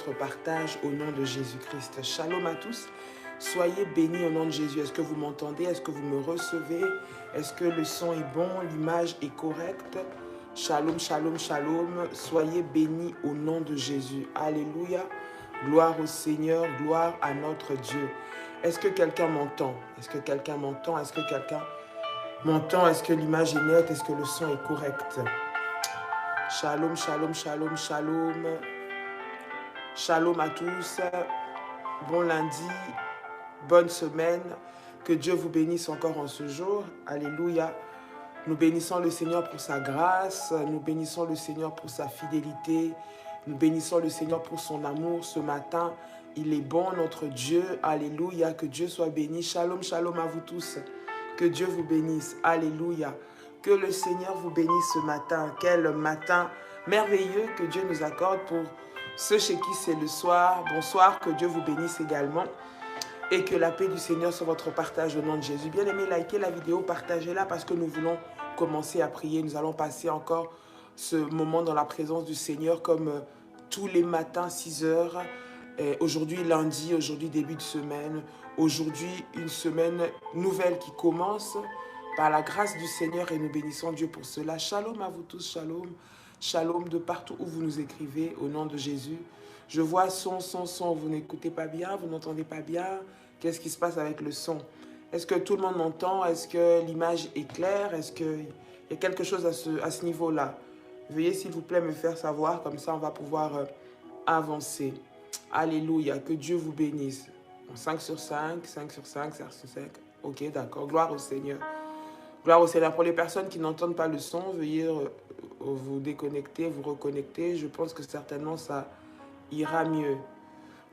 votre partage au nom de Jésus-Christ. Shalom à tous. Soyez bénis au nom de Jésus. Est-ce que vous m'entendez? Est-ce que vous me recevez? Est-ce que le son est bon? L'image est correcte? Shalom, shalom, shalom. Soyez bénis au nom de Jésus. Alléluia. Gloire au Seigneur, gloire à notre Dieu. Est-ce que quelqu'un m'entend? Est-ce que quelqu'un m'entend? Est-ce que quelqu'un m'entend? Est-ce que l'image est nette? Est-ce que le son est correct? Shalom, shalom, shalom, shalom. Shalom à tous. Bon lundi, bonne semaine. Que Dieu vous bénisse encore en ce jour. Alléluia. Nous bénissons le Seigneur pour sa grâce. Nous bénissons le Seigneur pour sa fidélité. Nous bénissons le Seigneur pour son amour ce matin. Il est bon, notre Dieu. Alléluia. Que Dieu soit béni. Shalom, shalom à vous tous. Que Dieu vous bénisse. Alléluia. Que le Seigneur vous bénisse ce matin. Quel matin merveilleux que Dieu nous accorde pour ceux chez qui c'est le soir. Bonsoir, que Dieu vous bénisse également. Et que la paix du Seigneur soit votre partage au nom de Jésus. Bien aimé, likez la vidéo, partagez-la parce que nous voulons commencer à prier. Nous allons passer encore ce moment dans la présence du Seigneur comme tous les matins, 6 heures. Aujourd'hui lundi, aujourd'hui début de semaine. Aujourd'hui une semaine nouvelle qui commence par la grâce du Seigneur et nous bénissons Dieu pour cela. Shalom à vous tous, shalom. Shalom de partout où vous nous écrivez au nom de Jésus. Je vois son, vous n'écoutez pas bien, vous n'entendez pas bien. Qu'est-ce qui se passe avec le son? Est-ce que tout le monde m'entend? Est-ce que l'image est claire? Est-ce qu'il y a quelque chose à ce niveau-là? Veuillez s'il vous plaît me faire savoir, comme ça on va pouvoir avancer. Alléluia, que Dieu vous bénisse. 5 sur 5, 5 sur 5, 5 sur 5. Ok, d'accord, gloire au Seigneur. Gloire au Seigneur. Pour les personnes qui n'entendent pas le son, veuillez vous déconnecter, vous reconnecter. Je pense que certainement ça ira mieux.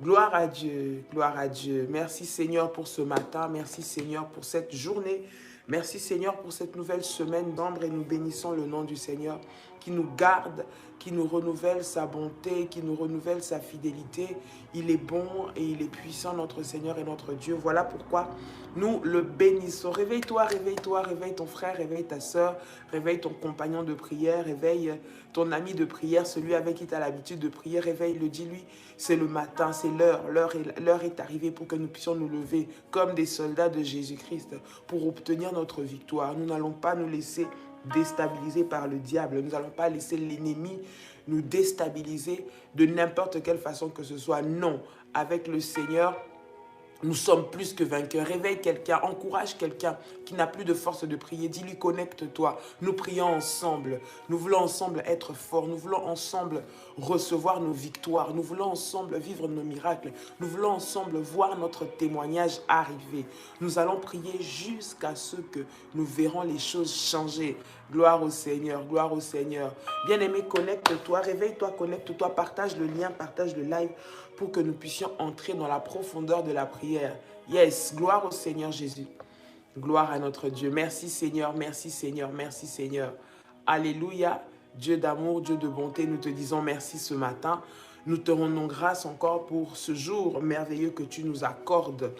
Gloire à Dieu, gloire à Dieu. Merci Seigneur pour ce matin, merci Seigneur pour cette journée. Merci Seigneur pour cette nouvelle semaine d'ombre et nous bénissons le nom du Seigneur qui nous garde, qui nous renouvelle sa bonté, qui nous renouvelle sa fidélité. Il est bon et il est puissant, notre Seigneur et notre Dieu. Voilà pourquoi nous le bénissons. Réveille-toi, réveille-toi, réveille ton frère, réveille ta soeur, réveille ton compagnon de prière, réveille ton ami de prière, celui avec qui tu as l'habitude de prier. Réveille-le, dis-lui, c'est le matin, c'est l'heure. L'heure est arrivée pour que nous puissions nous lever comme des soldats de Jésus-Christ pour obtenir notre victoire. Nous n'allons pas nous laisser déstabiliser par le diable. Nous n'allons pas laisser l'ennemi nous déstabiliser de n'importe quelle façon que ce soit. Non, avec le Seigneur, nous sommes plus que vainqueurs. Réveille quelqu'un, encourage quelqu'un qui n'a plus de force de prier. Dis-lui, connecte-toi. Nous prions ensemble. Nous voulons ensemble être forts. Nous voulons ensemble recevoir nos victoires. Nous voulons ensemble vivre nos miracles. Nous voulons ensemble voir notre témoignage arriver. Nous allons prier jusqu'à ce que nous verrons les choses changer. Gloire au Seigneur, gloire au Seigneur. Bien-aimé, connecte-toi, réveille-toi, connecte-toi, partage le lien, partage le live pour que nous puissions entrer dans la profondeur de la prière. Yes, gloire au Seigneur Jésus. Gloire à notre Dieu. Merci Seigneur, merci Seigneur, merci Seigneur. Alléluia, Dieu d'amour, Dieu de bonté, nous te disons merci ce matin. Nous te rendons grâce encore pour ce jour merveilleux que tu nous accordes.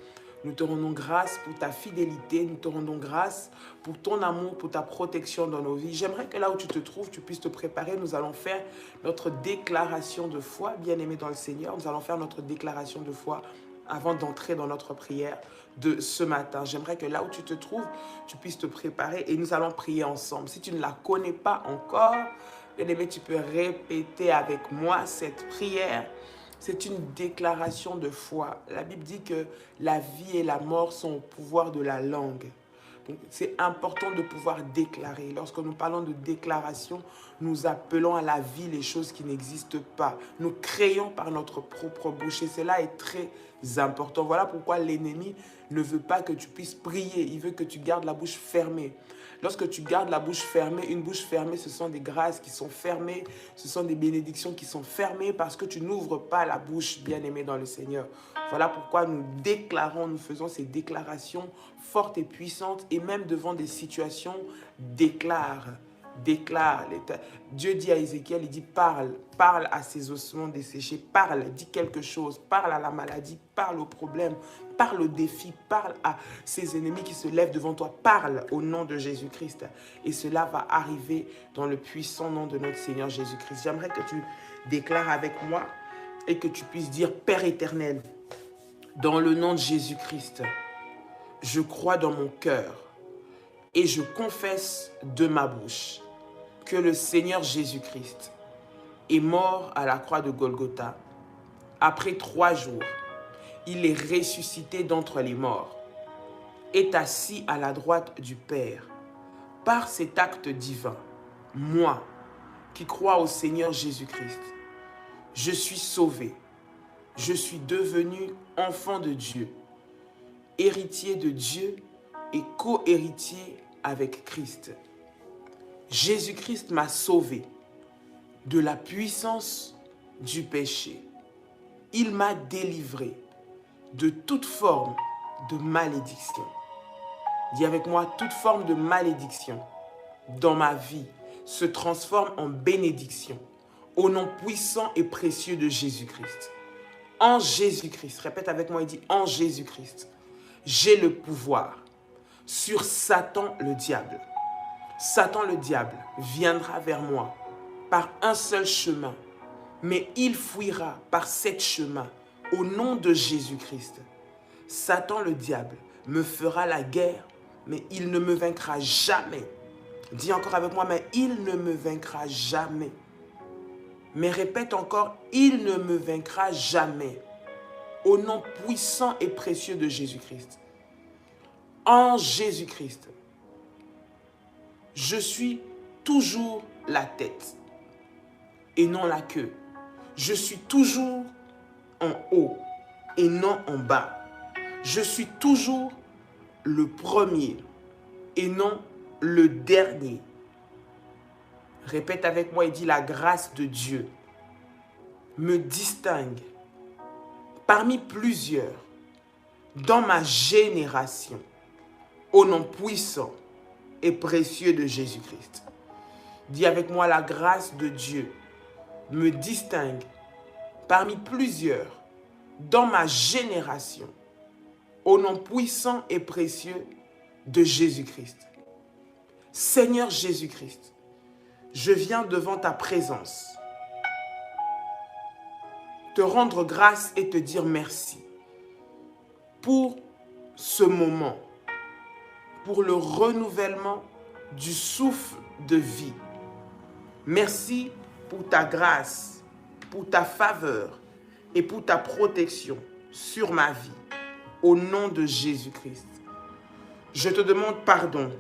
Nous te rendons grâce pour ta fidélité, nous te rendons grâce pour ton amour, pour ta protection dans nos vies. J'aimerais que là où tu te trouves, tu puisses te préparer. Nous allons faire notre déclaration de foi, bien-aimé dans le Seigneur. Nous allons faire notre déclaration de foi avant d'entrer dans notre prière de ce matin. J'aimerais que là où tu te trouves, tu puisses te préparer et nous allons prier ensemble. Si tu ne la connais pas encore, bien-aimé, tu peux répéter avec moi cette prière. C'est une déclaration de foi. La Bible dit que la vie et la mort sont au pouvoir de la langue. Donc, c'est important de pouvoir déclarer. Lorsque nous parlons de déclaration, nous appelons à la vie les choses qui n'existent pas. Nous créons par notre propre bouche et cela est très important. Voilà pourquoi l'ennemi ne veut pas que tu puisses prier. Il veut que tu gardes la bouche fermée. Lorsque tu gardes la bouche fermée, une bouche fermée, ce sont des grâces qui sont fermées, ce sont des bénédictions qui sont fermées parce que tu n'ouvres pas la bouche, bien-aimé dans le Seigneur. Voilà pourquoi nous déclarons, nous faisons ces déclarations fortes et puissantes et même devant des situations, déclare. Dieu dit à Ézéchiel, il dit parle à ces ossements desséchés, parle, dis quelque chose, parle à la maladie, parle au problème, parle au défi, parle à ces ennemis qui se lèvent devant toi, parle au nom de Jésus-Christ et cela va arriver dans le puissant nom de notre Seigneur Jésus-Christ. J'aimerais que tu déclares avec moi et que tu puisses dire, Père éternel, dans le nom de Jésus-Christ, je crois dans mon cœur et je confesse de ma bouche que le Seigneur Jésus-Christ est mort à la croix de Golgotha. Après 3 jours, il est ressuscité d'entre les morts, est assis à la droite du Père. Par cet acte divin, moi, qui crois au Seigneur Jésus-Christ, je suis sauvé, je suis devenu enfant de Dieu, héritier de Dieu et co-héritier avec Christ. Jésus-Christ m'a sauvé de la puissance du péché. Il m'a délivré de toute forme de malédiction. Dis avec moi, toute forme de malédiction dans ma vie se transforme en bénédiction au nom puissant et précieux de Jésus-Christ. En Jésus-Christ, répète avec moi et dis, en Jésus-Christ, j'ai le pouvoir sur Satan le diable. Satan le diable viendra vers moi par un seul chemin, mais il fuira par 7 chemins au nom de Jésus-Christ. Satan le diable me fera la guerre, mais il ne me vaincra jamais. Dis encore avec moi, mais il ne me vaincra jamais. Mais répète encore, il ne me vaincra jamais. Au nom puissant et précieux de Jésus-Christ. En Jésus-Christ, je suis toujours la tête et non la queue. Je suis toujours en haut et non en bas. Je suis toujours le premier et non le dernier. Répète avec moi et dis, la grâce de Dieu me distingue parmi plusieurs dans ma génération au nom puissant et précieux de Jésus-Christ. Dis avec moi, la grâce de Dieu me distingue parmi plusieurs dans ma génération au nom puissant et précieux de Jésus-Christ. Seigneur Jésus-Christ, je viens devant ta présence te rendre grâce et te dire merci pour ce moment, pour le renouvellement du souffle de vie. Merci pour ta grâce, pour ta faveur et pour ta protection sur ma vie, au nom de Jésus-Christ. Je te demande pardon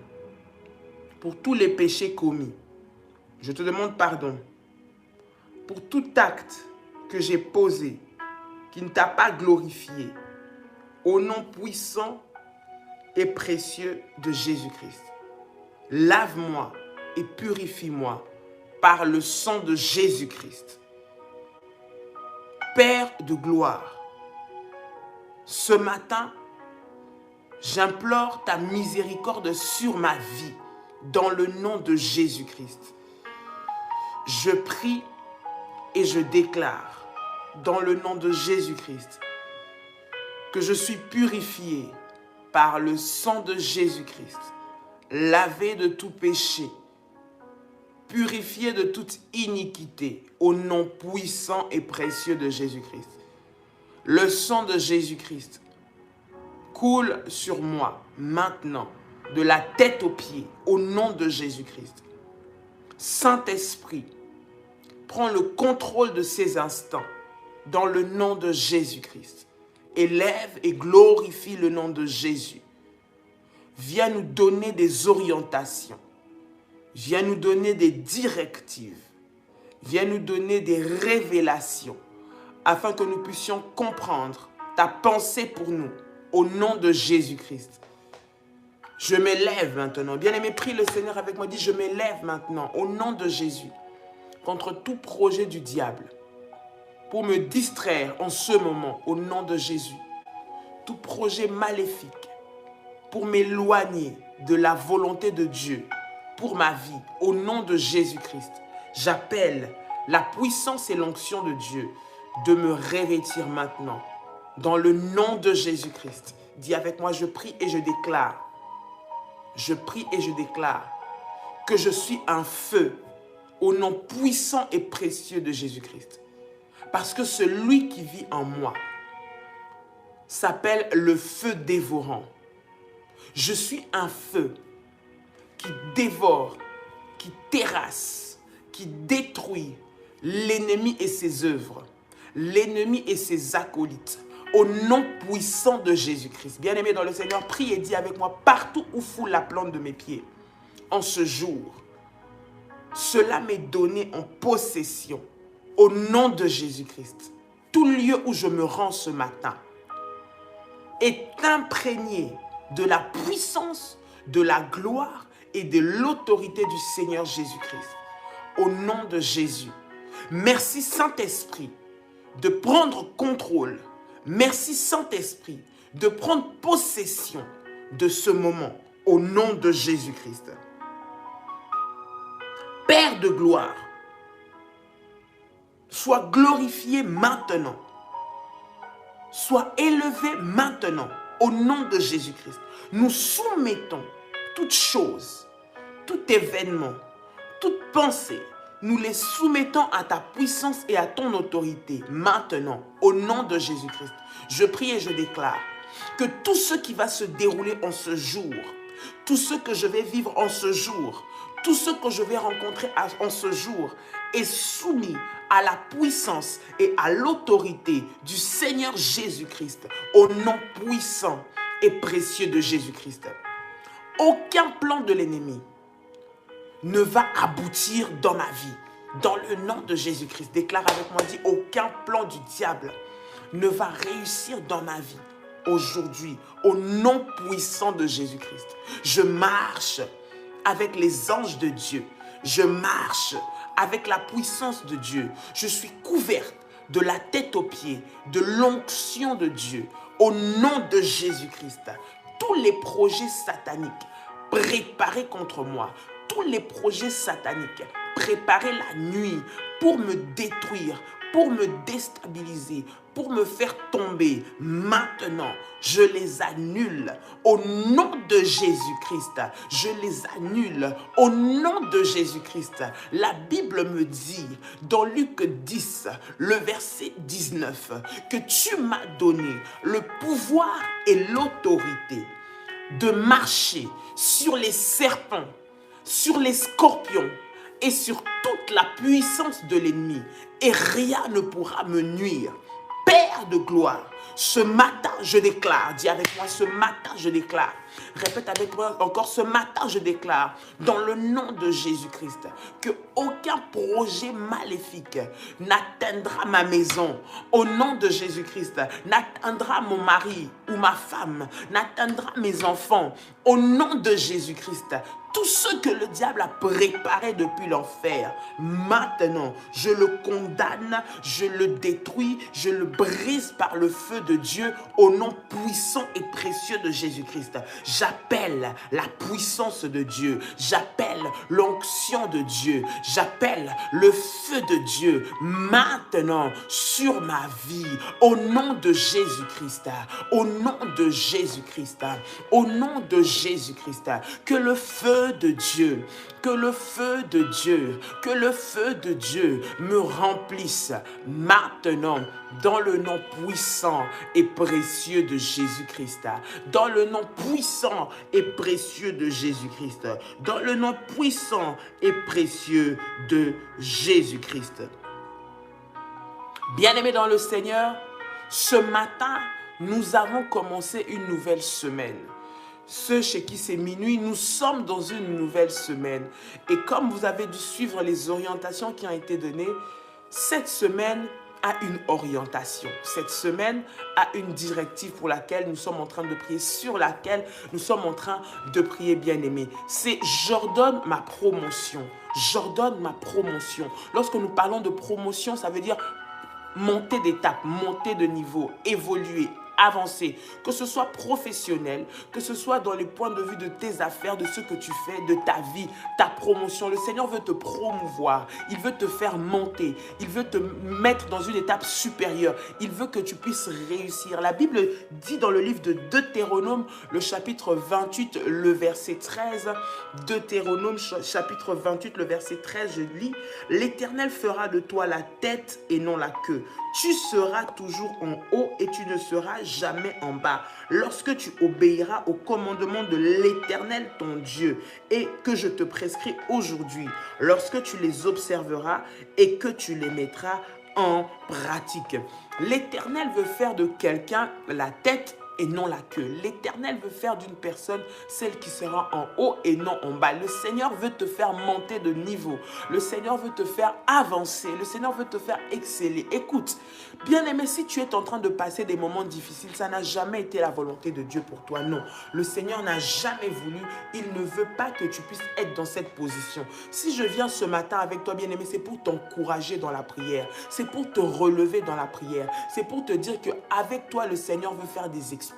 pour tous les péchés commis. Je te demande pardon pour tout acte que j'ai posé qui ne t'a pas glorifié, au nom puissant et précieux de Jésus-Christ. Lave-moi et purifie-moi par le sang de Jésus-Christ. Père de gloire, ce matin, j'implore ta miséricorde sur ma vie dans le nom de Jésus-Christ. Je prie et je déclare dans le nom de Jésus-Christ que je suis purifié par le sang de Jésus-Christ, lavé de tout péché, purifié de toute iniquité au nom puissant et précieux de Jésus-Christ. Le sang de Jésus-Christ coule sur moi maintenant, de la tête aux pieds, au nom de Jésus-Christ. Saint-Esprit, prends le contrôle de ces instants dans le nom de Jésus-Christ. Élève et glorifie le nom de Jésus. Viens nous donner des orientations. Viens nous donner des directives. Viens nous donner des révélations afin que nous puissions comprendre ta pensée pour nous au nom de Jésus-Christ. Je m'élève maintenant. Bien-aimé, prie le Seigneur avec moi. Dis, je m'élève maintenant au nom de Jésus contre tout projet du diable pour me distraire en ce moment au nom de Jésus. Tout projet maléfique pour m'éloigner de la volonté de Dieu pour ma vie au nom de Jésus-Christ. J'appelle la puissance et l'onction de Dieu de me revêtir maintenant dans le nom de Jésus-Christ. Dis avec moi, je prie et je déclare. Je prie et je déclare que je suis un feu au nom puissant et précieux de Jésus-Christ. Parce que celui qui vit en moi s'appelle le feu dévorant. Je suis un feu qui dévore, qui terrasse, qui détruit l'ennemi et ses œuvres, l'ennemi et ses acolytes, au nom puissant de Jésus-Christ. Bien-aimé dans le Seigneur, prie et dis avec moi, partout où foule la plante de mes pieds, en ce jour, cela m'est donné en possession, au nom de Jésus-Christ. Tout lieu où je me rends ce matin est imprégné de la puissance, de la gloire et de l'autorité du Seigneur Jésus-Christ. Au nom de Jésus. Merci Saint-Esprit de prendre contrôle. Merci Saint-Esprit de prendre possession de ce moment au nom de Jésus-Christ. Père de gloire, sois glorifié maintenant. Sois élevé maintenant au nom de Jésus-Christ. Nous soumettons toute chose, tout événement, toute pensée, nous les soumettons à ta puissance et à ton autorité maintenant, au nom de Jésus-Christ. Je prie et je déclare que tout ce qui va se dérouler en ce jour, tout ce que je vais vivre en ce jour, tout ce que je vais rencontrer en ce jour est soumis à la puissance et à l'autorité du Seigneur Jésus-Christ, au nom puissant et précieux de Jésus-Christ. Aucun plan de l'ennemi ne va aboutir dans ma vie. Dans le nom de Jésus-Christ, déclare avec moi, dis, aucun plan du diable ne va réussir dans ma vie aujourd'hui, au nom puissant de Jésus-Christ. Je marche avec les anges de Dieu. Je marche avec la puissance de Dieu. Je suis couverte de la tête aux pieds, de l'onction de Dieu, au nom de Jésus-Christ. Tous les projets sataniques préparés contre moi, tous les projets sataniques préparés la nuit pour me détruire, pour me déstabiliser, pour me faire tomber, maintenant, je les annule au nom de Jésus-Christ. Je les annule au nom de Jésus-Christ. La Bible me dit dans Luc 10, le verset 19, que tu m'as donné le pouvoir et l'autorité de marcher sur les serpents, sur les scorpions et sur toute la puissance de l'ennemi, et rien ne pourra me nuire. Père de gloire, ce matin je déclare, dis avec moi, ce matin je déclare, répète avec moi encore, ce matin je déclare, dans le nom de Jésus-Christ, que aucun projet maléfique n'atteindra ma maison, au nom de Jésus-Christ, n'atteindra mon mari ou ma femme, n'atteindra mes enfants, au nom de Jésus-Christ. Tout ce que le diable a préparé depuis l'enfer, maintenant, je le condamne, je le détruis, je le brise par le feu de Dieu au nom puissant et précieux de Jésus-Christ. J'appelle la puissance de Dieu, j'appelle l'onction de Dieu, j'appelle le feu de Dieu maintenant sur ma vie, au nom de Jésus-Christ, au nom de Jésus-Christ, au nom de Jésus-Christ, que le feu de Dieu, que le feu de Dieu, que le feu de Dieu me remplisse maintenant dans le nom puissant et précieux de Jésus-Christ. Dans le nom puissant et précieux de Jésus-Christ. Dans le nom puissant et précieux de Jésus-Christ. Bien-aimés dans le Seigneur, ce matin, nous avons commencé une nouvelle semaine. Ceux chez qui c'est minuit, nous sommes dans une nouvelle semaine. Et comme vous avez dû suivre les orientations qui ont été données, cette semaine a une orientation. Cette semaine a une directive pour laquelle nous sommes en train de prier, sur laquelle nous sommes en train de prier, bien-aimés. C'est « J'ordonne ma promotion ». J'ordonne ma promotion. Lorsque nous parlons de promotion, ça veut dire monter d'étape, monter de niveau, évoluer, avancer, que ce soit professionnel, que ce soit dans les points de vue de tes affaires, de ce que tu fais, de ta vie, ta promotion. Le Seigneur veut te promouvoir, il veut te faire monter, il veut te mettre dans une étape supérieure, il veut que tu puisses réussir. La Bible dit dans le livre de Deutéronome, le chapitre 28, le verset 13, Deutéronome chapitre 28, le verset 13, je lis: l'Éternel fera de toi la tête et non la queue. Tu seras toujours en haut et tu ne seras jamais en bas. Lorsque tu obéiras aux commandements de l'Éternel ton Dieu et que je te prescris aujourd'hui, lorsque tu les observeras et que tu les mettras en pratique. L'Éternel veut faire de quelqu'un la tête et non la queue. L'Éternel veut faire d'une personne celle qui sera en haut et non en bas. Le Seigneur veut te faire monter de niveau. Le Seigneur veut te faire avancer. Le Seigneur veut te faire exceller. Écoute, bien-aimé, si tu es en train de passer des moments difficiles, ça n'a jamais été la volonté de Dieu pour toi. Non, le Seigneur n'a jamais voulu. Il ne veut pas que tu puisses être dans cette position. Si je viens ce matin avec toi, bien-aimé, c'est pour t'encourager dans la prière. C'est pour te relever dans la prière. C'est pour te dire qu'avec toi, le Seigneur veut faire des exploits.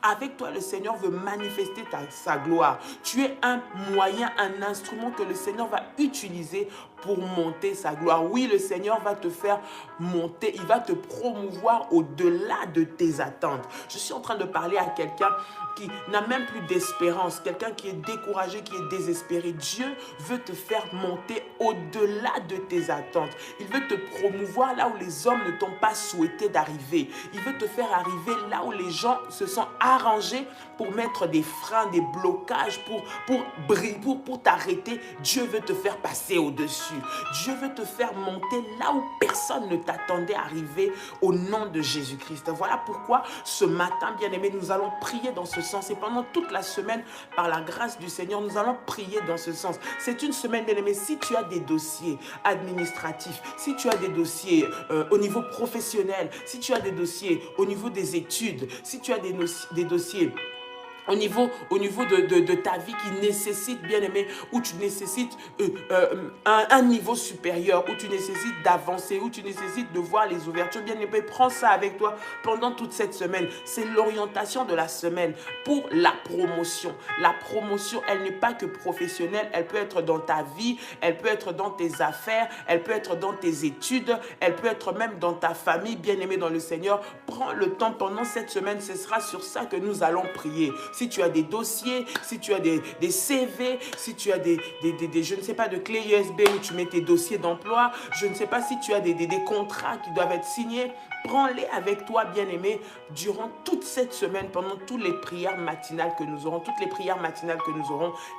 Avec toi, le Seigneur veut manifester sa gloire. Tu es un moyen, un instrument que le Seigneur va utiliser pour monter sa gloire. Oui, le Seigneur va te faire monter, il va te promouvoir au-delà de tes attentes. Je suis en train de parler à quelqu'un qui n'a même plus d'espérance, quelqu'un qui est découragé, qui est désespéré. Dieu veut te faire monter au-delà de tes attentes. Il veut te promouvoir là où les hommes ne t'ont pas souhaité d'arriver. Il veut te faire arriver là où les gens se sont arrangés pour mettre des freins, des blocages, pour t'arrêter. Dieu veut te faire passer au-dessus. Dieu veut te faire monter là où personne ne t'attendait arriver au nom de Jésus-Christ. Voilà pourquoi ce matin, bien-aimés, nous allons prier dans ce sens. Et pendant toute la semaine, par la grâce du Seigneur, nous allons prier dans ce sens. C'est une semaine, bien-aimés, si tu as des dossiers administratifs, si tu as des dossiers au niveau professionnel, si tu as des dossiers au niveau des études, si tu as des dossiers au niveau de ta vie qui nécessite, bien aimé, où tu nécessites un niveau supérieur, où tu nécessites d'avancer, où tu nécessites de voir les ouvertures, bien aimé, prends ça avec toi pendant toute cette semaine. C'est l'orientation de la semaine pour la promotion. La promotion, elle n'est pas que professionnelle, elle peut être dans ta vie, elle peut être dans tes affaires, elle peut être dans tes études, elle peut être même dans ta famille, bien aimé dans le Seigneur. Prends le temps pendant cette semaine, ce sera sur ça que nous allons prier. Si tu as des dossiers, si tu as des CV, si tu as je ne sais pas, de clés USB où tu mets tes dossiers d'emploi, je ne sais pas si tu as des contrats qui doivent être signés, prends-les avec toi, bien-aimé, durant toute cette semaine, pendant toutes les prières matinales que nous aurons,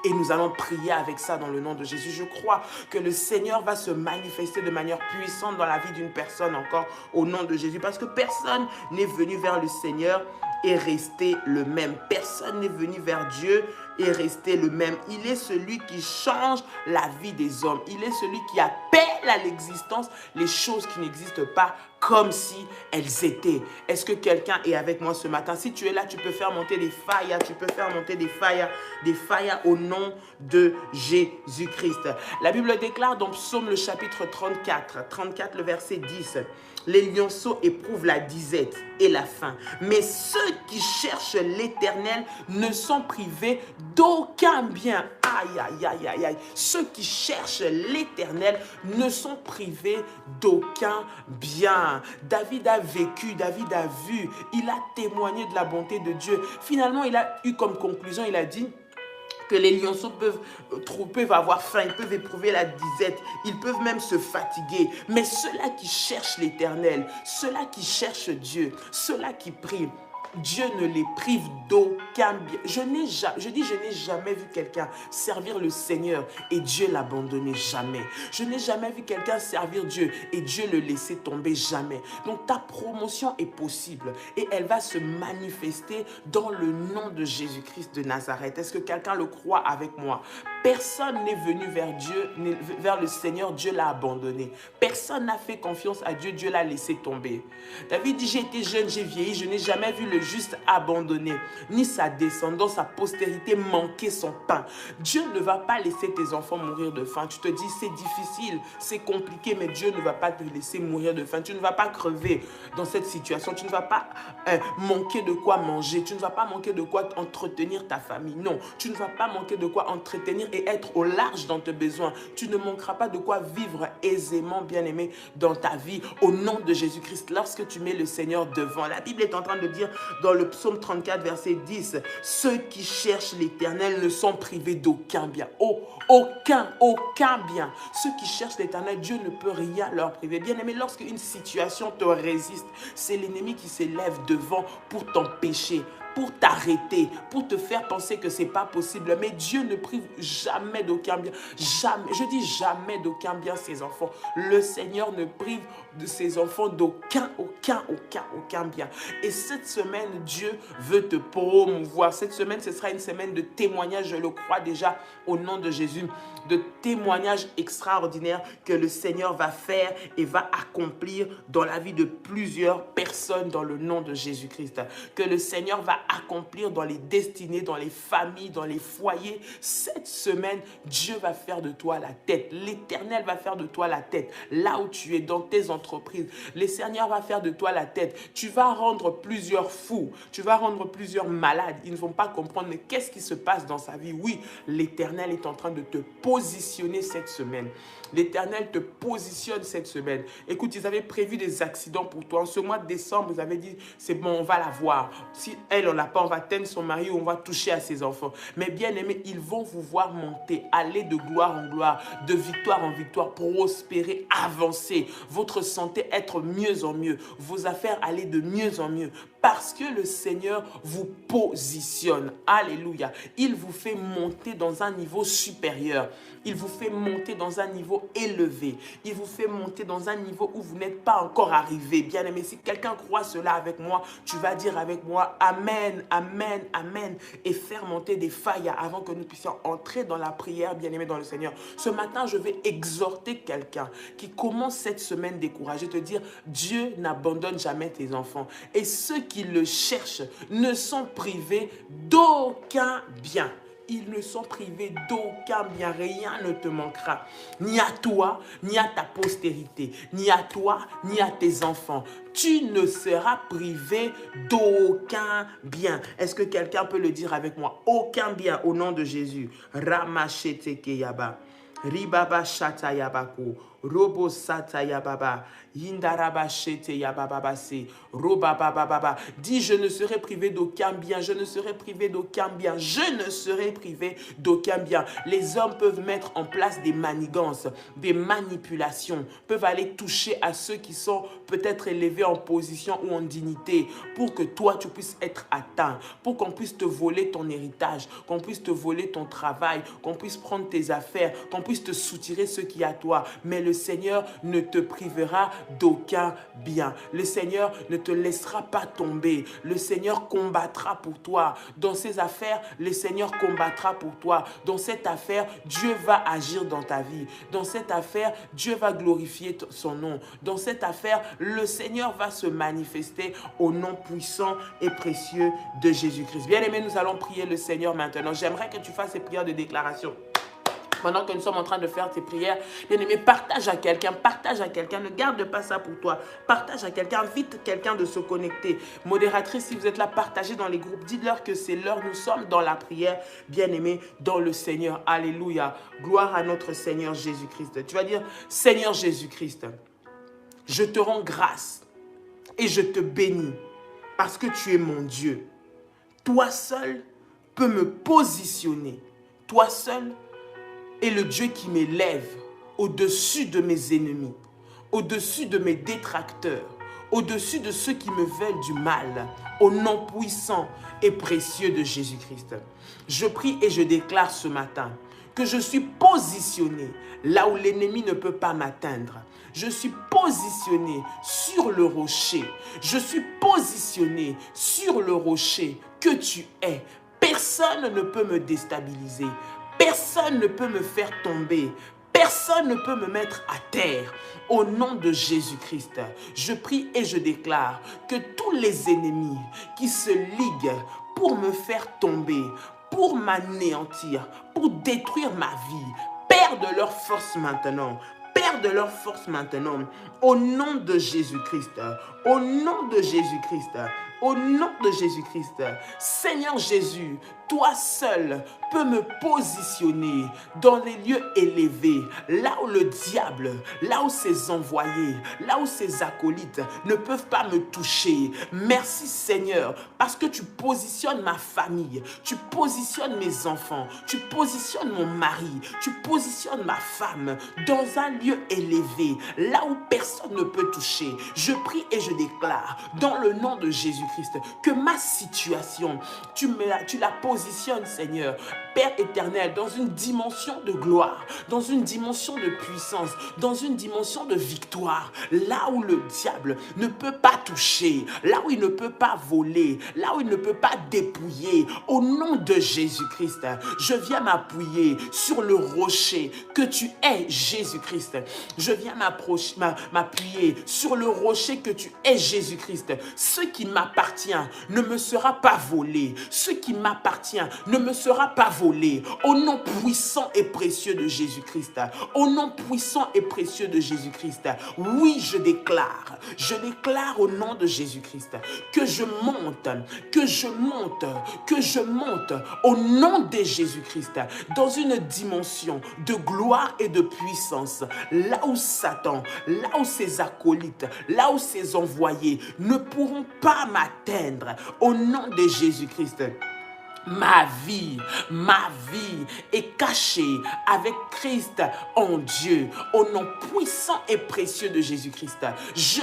et nous allons prier avec ça dans le nom de Jésus. Je crois que le Seigneur va se manifester de manière puissante dans la vie d'une personne encore au nom de Jésus, parce que personne n'est venu vers le Seigneur et rester le même. Personne n'est venu vers Dieu et rester le même. Il est celui qui change la vie des hommes. Il est celui qui appelle à l'existence les choses qui n'existent pas comme si elles étaient. Est-ce que quelqu'un est avec moi ce matin? Si tu es là, tu peux faire monter des failles. Tu peux faire monter des failles au nom de Jésus-Christ. La Bible déclare dans Psaume le chapitre 34, le verset 10. Les lionceaux éprouvent la disette et la faim, mais ceux qui cherchent l'Éternel ne sont privés d'aucun bien. Aïe, aïe, aïe, aïe, aïe. Ceux qui cherchent l'Éternel ne sont privés d'aucun bien. David a vécu, David a vu, il a témoigné de la bonté de Dieu. Finalement, il a eu comme conclusion, il a dit que les lionceaux peuvent avoir faim, ils peuvent éprouver la disette, ils peuvent même se fatiguer. Mais ceux-là qui cherchent l'Éternel, ceux-là qui cherchent Dieu, ceux-là qui prient, Dieu ne les prive d'aucun bien. Je n'ai jamais vu quelqu'un servir le Seigneur et Dieu l'abandonner, jamais. Je n'ai jamais vu quelqu'un servir Dieu et Dieu le laisser tomber, jamais. Donc ta promotion est possible et elle va se manifester dans le nom de Jésus-Christ de Nazareth. Est-ce que quelqu'un le croit avec moi? Personne n'est venu vers Dieu, vers le Seigneur, Dieu l'a abandonné. Personne n'a fait confiance à Dieu, Dieu l'a laissé tomber. David dit, j'ai été jeune, j'ai vieilli, je n'ai jamais vu le le juste abandonné, ni sa descendance, sa postérité manquer son pain. Dieu ne va pas laisser tes enfants mourir de faim. Tu te dis, c'est difficile, c'est compliqué, mais Dieu ne va pas te laisser mourir de faim. Tu ne vas pas crever dans cette situation. Tu ne vas pas manquer de quoi manger. Tu ne vas pas manquer de quoi entretenir ta famille. Non, tu ne vas pas manquer de quoi entretenir et être au large dans tes besoins. Tu ne manqueras pas de quoi vivre aisément, bien-aimé, dans ta vie, au nom de Jésus-Christ, lorsque tu mets le Seigneur devant. La Bible est en train de dire dans le psaume 34, verset 10, « Ceux qui cherchent l'Éternel ne sont privés d'aucun bien. » Aucun bien. Ceux qui cherchent l'Éternel, Dieu ne peut rien leur priver. Bien-aimé, lorsqu'une situation te résiste, c'est l'ennemi qui s'élève devant pour t'empêcher, pour t'arrêter, pour te faire penser que ce n'est pas possible. Mais Dieu ne prive jamais d'aucun bien. Jamais, je dis jamais d'aucun bien ses enfants. Le Seigneur ne prive de ses enfants d'aucun bien. Et cette semaine, Dieu veut te promouvoir. Cette semaine, ce sera une semaine de témoignage, je le crois déjà, au nom de Jésus, de témoignages extraordinaires que le Seigneur va faire et va accomplir dans la vie de plusieurs personnes dans le nom de Jésus-Christ. Que le Seigneur va accomplir dans les destinées, dans les familles, dans les foyers. Cette semaine, Dieu va faire de toi la tête. L'Éternel va faire de toi la tête. Là où tu es, dans tes entreprises, le Seigneur va faire de toi la tête. Tu vas rendre plusieurs fous. Tu vas rendre plusieurs malades. Ils ne vont pas comprendre, mais qu'est-ce qui se passe dans sa vie? Oui, l'Éternel est en train de te positionner cette semaine. L'Éternel te positionne cette semaine. Écoute, ils avaient prévu des accidents pour toi. En ce mois de décembre, ils avaient dit, c'est bon, on va la voir. Si elle, on l'a pas, on va teindre son mari ou on va toucher à ses enfants. Mais bien aimé, ils vont vous voir monter, aller de gloire en gloire, de victoire en victoire, prospérer, avancer. Votre santé être mieux en mieux. Vos affaires aller de mieux en mieux. Parce que le Seigneur vous positionne. Alléluia. Il vous fait monter dans un niveau supérieur. Il vous fait monter dans un niveau élevé. Il vous fait monter dans un niveau où vous n'êtes pas encore arrivé. Bien aimé, si quelqu'un croit cela avec moi, tu vas dire avec moi Amen, Amen, Amen. Et faire monter des failles avant que nous puissions entrer dans la prière, bien aimé, dans le Seigneur. Ce matin, je vais exhorter quelqu'un qui commence cette semaine découragé, te dire Dieu n'abandonne jamais tes enfants. Et ceux qui le cherchent ne sont privés d'aucun bien. Ils ne sont privés d'aucun bien, rien ne te manquera, ni à toi, ni à ta postérité, ni à toi, ni à tes enfants. Tu ne seras privé d'aucun bien. Est-ce que quelqu'un peut le dire avec moi? Aucun bien au nom de Jésus. Ramachete keyaba, ribaba shata yabako, robo sata yababa. Dis, je ne serai privé d'aucun bien, je ne serai privé d'aucun bien, je ne serai privé d'aucun bien. Les hommes peuvent mettre en place des manigances, des manipulations, peuvent aller toucher à ceux qui sont peut-être élevés en position ou en dignité pour que toi, tu puisses être atteint, pour qu'on puisse te voler ton héritage, qu'on puisse te voler ton travail, qu'on puisse prendre tes affaires, qu'on puisse te soutirer ce qui est à toi. Mais le Seigneur ne te privera d'aucun bien. Le Seigneur ne te laissera pas tomber. Le Seigneur combattra pour toi. Dans ces affaires, le Seigneur combattra pour toi. Dans cette affaire, Dieu va agir dans ta vie. Dans cette affaire, Dieu va glorifier son nom. Dans cette affaire, le Seigneur va se manifester au nom puissant et précieux de Jésus-Christ. Bien-aimés, nous allons prier le Seigneur maintenant. J'aimerais que tu fasses ces prières de déclaration. Pendant que nous sommes en train de faire tes prières, bien-aimé, partage à quelqu'un, ne garde pas ça pour toi. Partage à quelqu'un, invite quelqu'un de se connecter. Modératrice, si vous êtes là, partagez dans les groupes. Dites-leur que c'est l'heure, nous sommes dans la prière, bien-aimé, dans le Seigneur. Alléluia. Gloire à notre Seigneur Jésus-Christ. Tu vas dire, Seigneur Jésus-Christ, je te rends grâce et je te bénis parce que tu es mon Dieu. Toi seul peux me positionner. Toi seul est le Dieu qui m'élève au-dessus de mes ennemis, au-dessus de mes détracteurs, au-dessus de ceux qui me veulent du mal, au nom puissant et précieux de Jésus-Christ. Je prie et je déclare ce matin que je suis positionné là où l'ennemi ne peut pas m'atteindre. Je suis positionné sur le rocher. Je suis positionné sur le rocher que tu es. Personne ne peut me déstabiliser. Personne ne peut me faire tomber. Personne ne peut me mettre à terre. Au nom de Jésus-Christ, je prie et je déclare que tous les ennemis qui se liguent pour me faire tomber, pour m'anéantir, pour détruire ma vie, perdent leur force maintenant. Perdent leur force maintenant. Au nom de Jésus-Christ. Au nom de Jésus-Christ. Au nom de Jésus-Christ. Seigneur Jésus, toi seul peux me positionner dans les lieux élevés, là où le diable, là où ses envoyés, là où ses acolytes ne peuvent pas me toucher. Merci Seigneur, parce que tu positionnes ma famille, tu positionnes mes enfants, tu positionnes mon mari, tu positionnes ma femme dans un lieu élevé, là où personne ne peut toucher. Je prie et je déclare, dans le nom de Jésus-Christ, que ma situation, tu la positionnes, Seigneur, Père éternel, dans une dimension de gloire, dans une dimension de puissance, dans une dimension de victoire, là où le diable ne peut pas toucher, là où il ne peut pas voler, là où il ne peut pas dépouiller. Au nom de Jésus-Christ, je viens m'appuyer sur le rocher que tu es, Jésus-Christ. Je viens m'appuyer sur le rocher que tu es, Jésus-Christ. Ce qui m'appartient ne me sera pas volé. Ce qui m'appartient ne me sera pas volé. Au nom puissant et précieux de Jésus-Christ. Au nom puissant et précieux de Jésus-Christ. Oui, je déclare au nom de Jésus-Christ que je monte, au nom de Jésus-Christ dans une dimension de gloire et de puissance. Là où Satan, là où ses acolytes, là où ses envoyés ne pourront pas m'atteindre. Au nom de Jésus-Christ. Ma vie est cachée avec Christ en Dieu. Au nom puissant et précieux de Jésus-Christ, je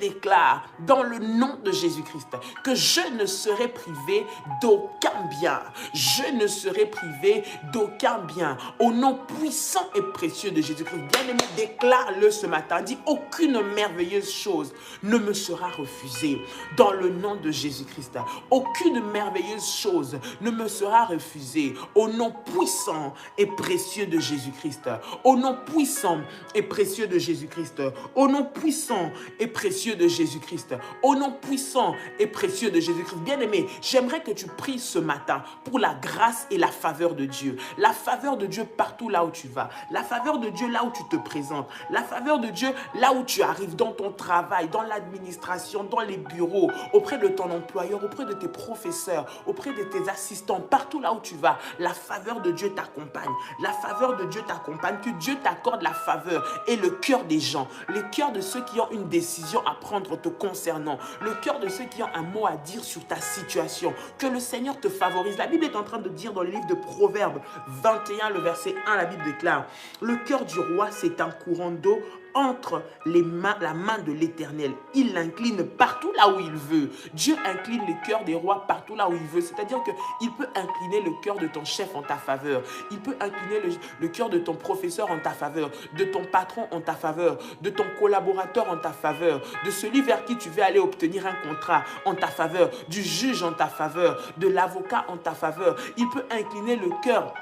déclare dans le nom de Jésus-Christ que je ne serai privé d'aucun bien. Je ne serai privé d'aucun bien. Au nom puissant et précieux de Jésus-Christ, bien-aimé, déclare-le ce matin. Dis, aucune merveilleuse chose ne me sera refusée. Dans le nom de Jésus-Christ, aucune merveilleuse chose ne me sera refusée. Au nom puissant et précieux de Jésus-Christ. Au nom puissant et précieux de Jésus-Christ. Au nom puissant et précieux de Jésus-Christ. Au nom puissant et précieux de Jésus-Christ. Bien-aimé, j'aimerais que tu pries ce matin pour la grâce et la faveur de Dieu. La faveur de Dieu partout là où tu vas. La faveur de Dieu là où tu te présentes. La faveur de Dieu là où tu arrives, dans ton travail, dans l'administration, dans les bureaux, auprès de ton employeur, auprès de tes professeurs, auprès de tes assistants, partout là où tu vas. La faveur de Dieu t'accompagne. La faveur de Dieu t'accompagne. Que Dieu t'accorde la faveur et le cœur des gens. Le cœur de ceux qui ont une décision à prendre te concernant. Le cœur de ceux qui ont un mot à dire sur ta situation. Que le Seigneur te favorise. La Bible est en train de dire dans le livre de Proverbes 21, le verset 1, la Bible déclare: le cœur du roi, c'est un courant d'eau entre la main de l'Éternel. Il l'incline partout là où il veut. Dieu incline le cœur des rois partout là où il veut. C'est-à-dire qu'il peut incliner le cœur de ton chef en ta faveur. Il peut incliner le cœur de ton professeur en ta faveur, de ton patron en ta faveur, de ton collaborateur en ta faveur, de celui vers qui tu veux aller obtenir un contrat en ta faveur, du juge en ta faveur, de l'avocat en ta faveur. Il peut incliner le cœur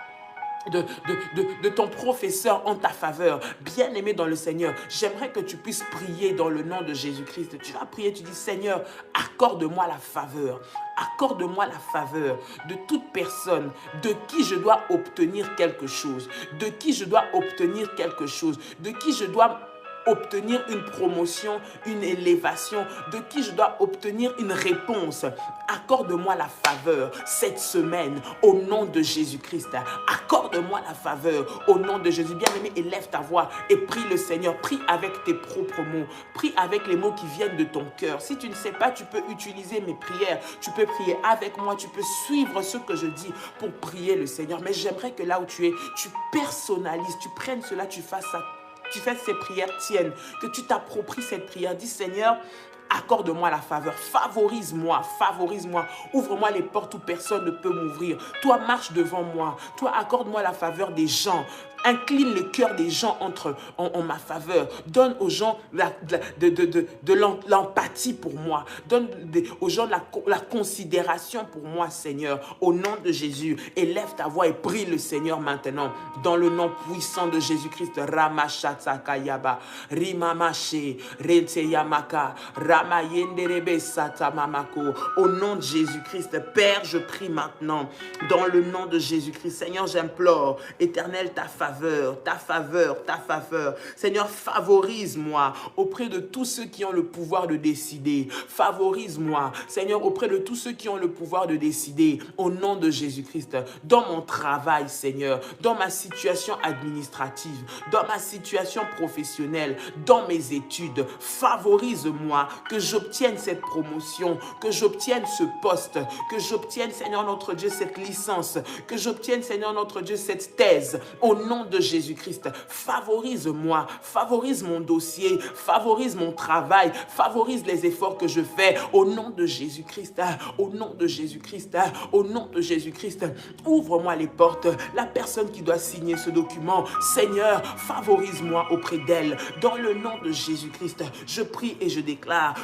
de ton professeur en ta faveur. Bien-aimé dans le Seigneur, j'aimerais que tu puisses prier dans le nom de Jésus-Christ. Tu vas prier, tu dis: Seigneur, accorde-moi la faveur. Accorde-moi la faveur de toute personne de qui je dois obtenir quelque chose, de qui je dois obtenir quelque chose, de qui je dois obtenir une promotion, une élévation, de qui je dois obtenir une réponse. Accorde-moi la faveur cette semaine au nom de Jésus-Christ. Accorde-moi la faveur au nom de Jésus. Bien-aimé, élève ta voix et prie le Seigneur. Prie avec tes propres mots. Prie avec les mots qui viennent de ton cœur. Si tu ne sais pas, tu peux utiliser mes prières. Tu peux prier avec moi. Tu peux suivre ce que je dis pour prier le Seigneur. Mais j'aimerais que là où tu es, tu personnalises, tu prennes cela, tu fasses ça. Tu fais ces prières tiennes, que tu t'appropries cette prière. Dis: Seigneur, accorde-moi la faveur, favorise-moi, ouvre-moi les portes où personne ne peut m'ouvrir. Toi, marche devant moi. Toi, accorde-moi la faveur des gens Incline le cœur des gens en ma faveur. Donne aux gens de l'empathie pour moi. Donne aux gens la considération pour moi, Seigneur. Au nom de Jésus, élève ta voix et prie le Seigneur maintenant. Dans le nom puissant de Jésus-Christ. Ramashatsakayaba, Rimamache, Renteyamaka, Ramayenderebe Satamamako. Au nom de Jésus-Christ, Père, je prie maintenant. Dans le nom de Jésus-Christ, Seigneur, j'implore, Éternel, ta faveur, ta faveur, ta faveur. Seigneur, favorise-moi auprès de tous ceux qui ont le pouvoir de décider. Favorise-moi, Seigneur, auprès de tous ceux qui ont le pouvoir de décider. Au nom de Jésus-Christ, dans mon travail, Seigneur, dans ma situation administrative, dans ma situation professionnelle, dans mes études, favorise-moi, que j'obtienne cette promotion, que j'obtienne ce poste, que j'obtienne, Seigneur notre Dieu, cette licence, que j'obtienne, Seigneur notre Dieu, cette thèse. Au nom de Jésus-Christ, favorise-moi, favorise mon dossier, favorise mon travail, favorise les efforts que je fais. Au nom de Jésus-Christ, au nom de Jésus-Christ, au nom de Jésus-Christ, ouvre-moi les portes. La personne qui doit signer ce document, Seigneur, favorise-moi auprès d'elle. Dans le nom de Jésus-Christ, je prie et je déclare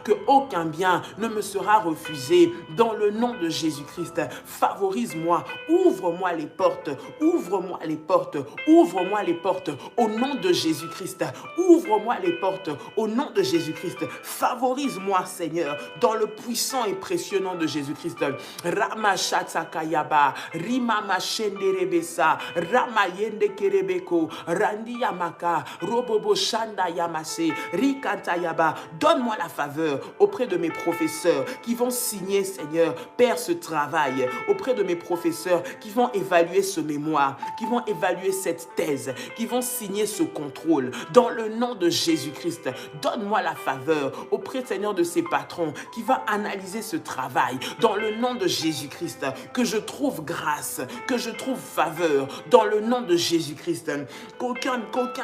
que aucun bien ne me sera refusé. Dans le nom de Jésus-Christ, favorise-moi, ouvre-moi les portes, ouvre-moi les portes, ouvre-moi les portes au nom de Jésus-Christ. Ouvre-moi les portes au nom de Jésus-Christ. Favorise-moi, Seigneur, dans le puissant et précieux nom de Jésus-Christ. Ramashatsakayaba, Rimamachenderebesa, Ramayende Kerebeko, Randi Yamaka, Robobo Shanda Yamase, Rikantayaba. Donne-moi la faveur auprès de mes professeurs qui vont signer, Seigneur, Père, ce travail, auprès de mes professeurs qui vont évaluer ce mémoire, qui vont évaluer cette thèse, qui vont signer ce contrôle. Dans le nom de Jésus-Christ, donne-moi la faveur auprès, Seigneur, de ces patrons qui vont analyser ce travail. Dans le nom de Jésus-Christ, que je trouve grâce, que je trouve faveur. Dans le nom de Jésus-Christ, qu'aucun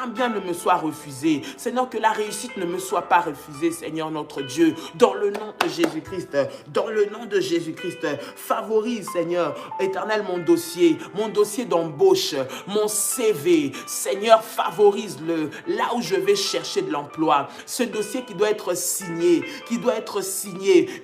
bien ne me soit refusé. Seigneur, que la réussite ne me soit pas refusée, Seigneur notre Dieu. Dans le nom de Jésus-Christ, dans le nom de Jésus-Christ, favorise, Seigneur, Éternel, mon dossier d'embauche, mon CV. Seigneur, favorise-le là où je vais chercher de l'emploi. Ce dossier qui doit être signé